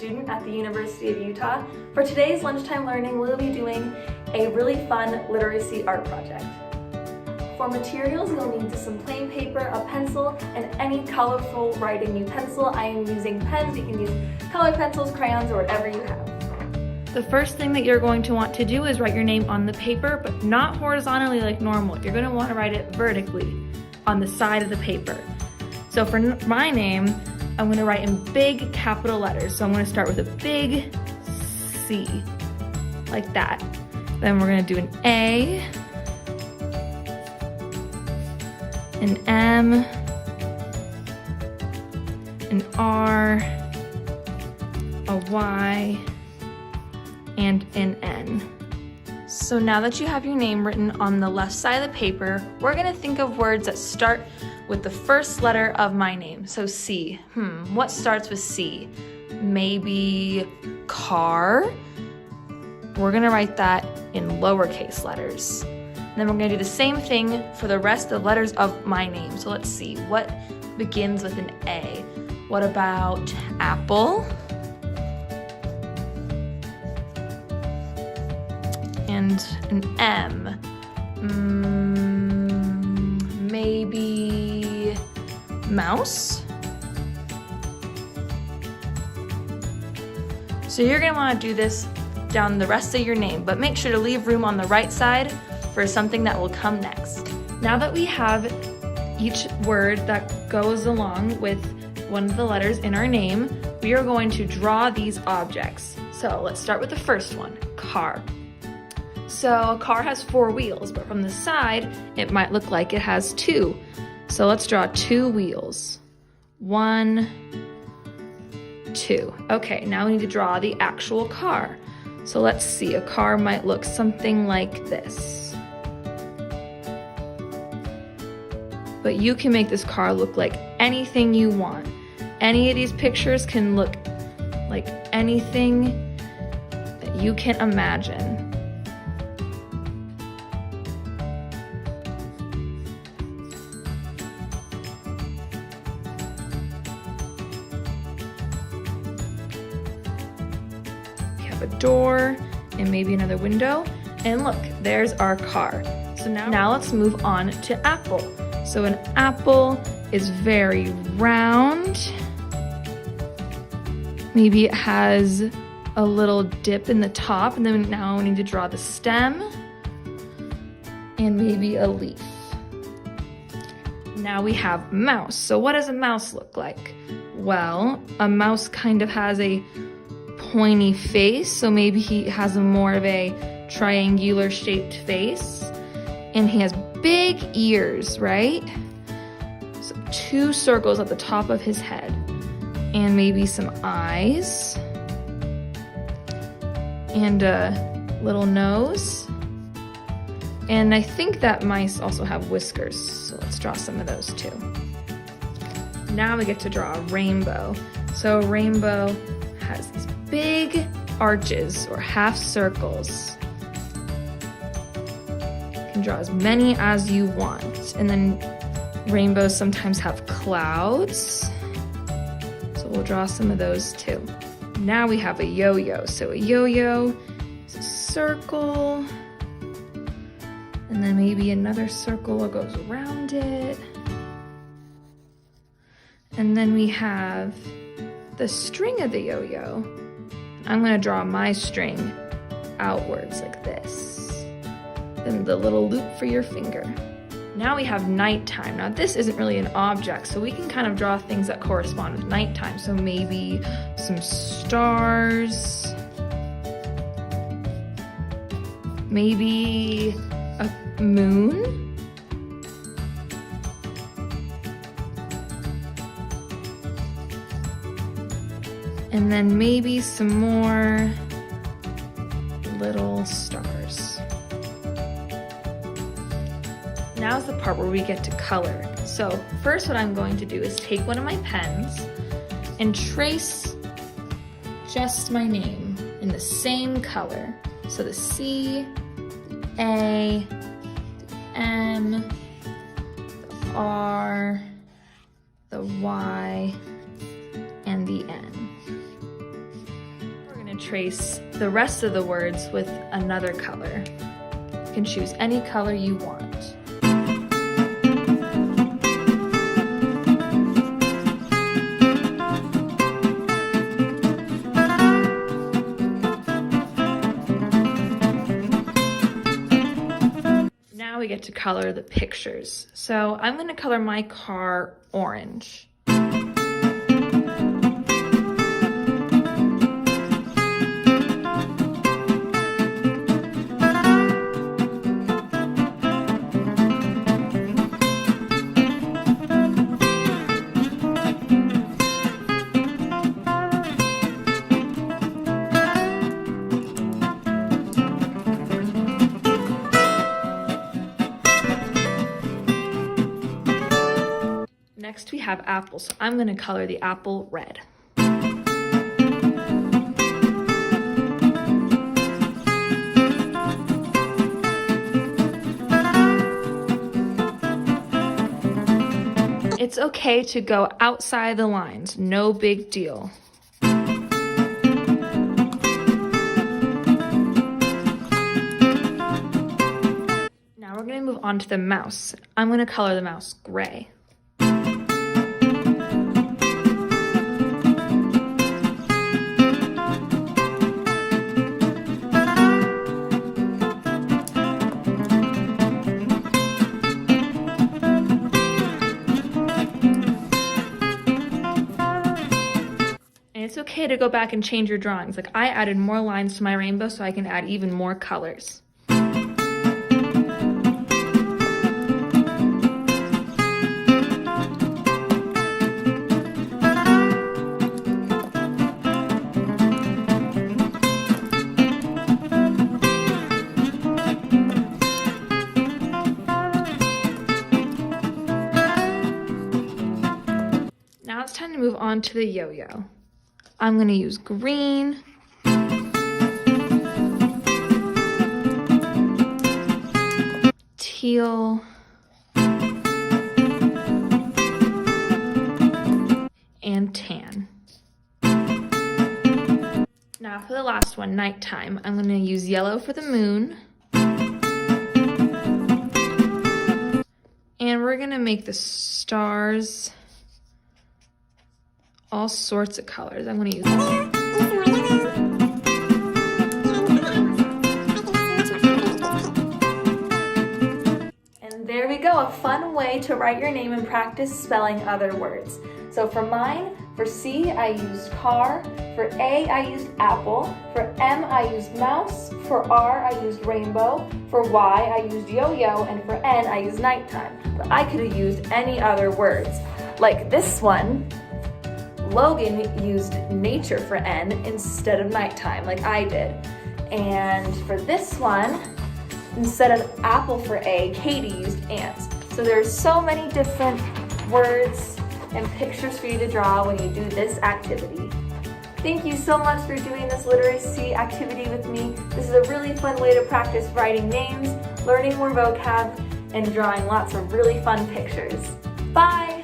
student at the University of Utah. For today's lunchtime learning, we'll be doing a really fun literacy art project. For materials, you'll need some plain paper, a pencil, and any colorful writing utensil. I am using pens. You can use colored pencils, crayons, or whatever you have. The first thing that you're going to want to do is write your name on the paper, but not horizontally like normal. You're going to want to write it vertically on the side of the paper. So for my name, I'm going to write in big capital letters. So I'm going to start with a big C, like that. Then we're going to do an A, an M, an R, a Y, and an N. So now that you have your name written on the left side of the paper, we're gonna think of words that start with the first letter of my name. So C, what starts with C? Maybe car. We're gonna write that in lowercase letters. And then we're gonna do the same thing for the rest of the letters of my name. So let's see, what begins with an A? What about apple? And an M. Maybe mouse. So you're gonna wanna do this down the rest of your name, but make sure to leave room on the right side for something that will come next. Now that we have each word that goes along with one of the letters in our name, we are going to draw these objects. So let's start with the first one, car. So a car has 4 wheels, but from the side, it might look like it has 2. So let's draw 2 wheels. 1, 2. Okay, now we need to draw the actual car. So let's see, a car might look something like this. But you can make this car look like anything you want. Any of these pictures can look like anything that you can imagine. A door and maybe another window, and look, there's our car. So now let's move on to apple. So an apple is very round. Maybe it has a little dip in the top, and then now we need to draw the stem and maybe a leaf. Now we have mouse. So what does a mouse look like? Well, a mouse kind of has a pointy face, so maybe he has more of a triangular shaped face, and he has big ears, right? So 2 circles at the top of his head, and maybe some eyes, and a little nose, and I think that mice also have whiskers, so let's draw some of those too. Now we get to draw a rainbow. So a rainbow has these big arches or half circles. You can draw as many as you want. And then rainbows sometimes have clouds. So we'll draw some of those too. Now we have a yo-yo. So a yo-yo is a circle. And then maybe another circle goes around it. And then we have the string of the yo-yo. I'm gonna draw my string outwards like this. Then the little loop for your finger. Now we have nighttime. Now this isn't really an object, so we can kind of draw things that correspond with nighttime. So maybe some stars, maybe a moon, and then maybe some more little stars. Now's the part where we get to color. So first what I'm going to do is take one of my pens and trace just my name in the same color. So the C, the A, the M, the R, the Y, and the N. going to trace the rest of the words with another color. You can choose any color you want. Now we get to color the pictures. So I'm going to color my car orange. Next we have apple, so I'm going to color the apple red. It's okay to go outside the lines, no big deal. Now we're going to move on to the mouse. I'm going to color the mouse gray. It's okay to go back and change your drawings. Like, I added more lines to my rainbow so I can add even more colors. Now it's time to move on to the yo-yo. I'm going to use green, teal, and tan. Now for the last one, nighttime, I'm going to use yellow for the moon. And we're going to make the stars all sorts of colors. I'm going to use And there we go, a fun way to write your name and practice spelling other words. So for mine, for C, I used car. For A, I used apple. For M, I used mouse. For R, I used rainbow. For Y, I used yo-yo. And for N, I used nighttime. But I could have used any other words. Like this one, Logan used nature for N instead of nighttime, like I did. And for this one, instead of apple for A, Katie used ants. So there's so many different words and pictures for you to draw when you do this activity. Thank you so much for doing this literacy activity with me. This is a really fun way to practice writing names, learning more vocab, and drawing lots of really fun pictures. Bye!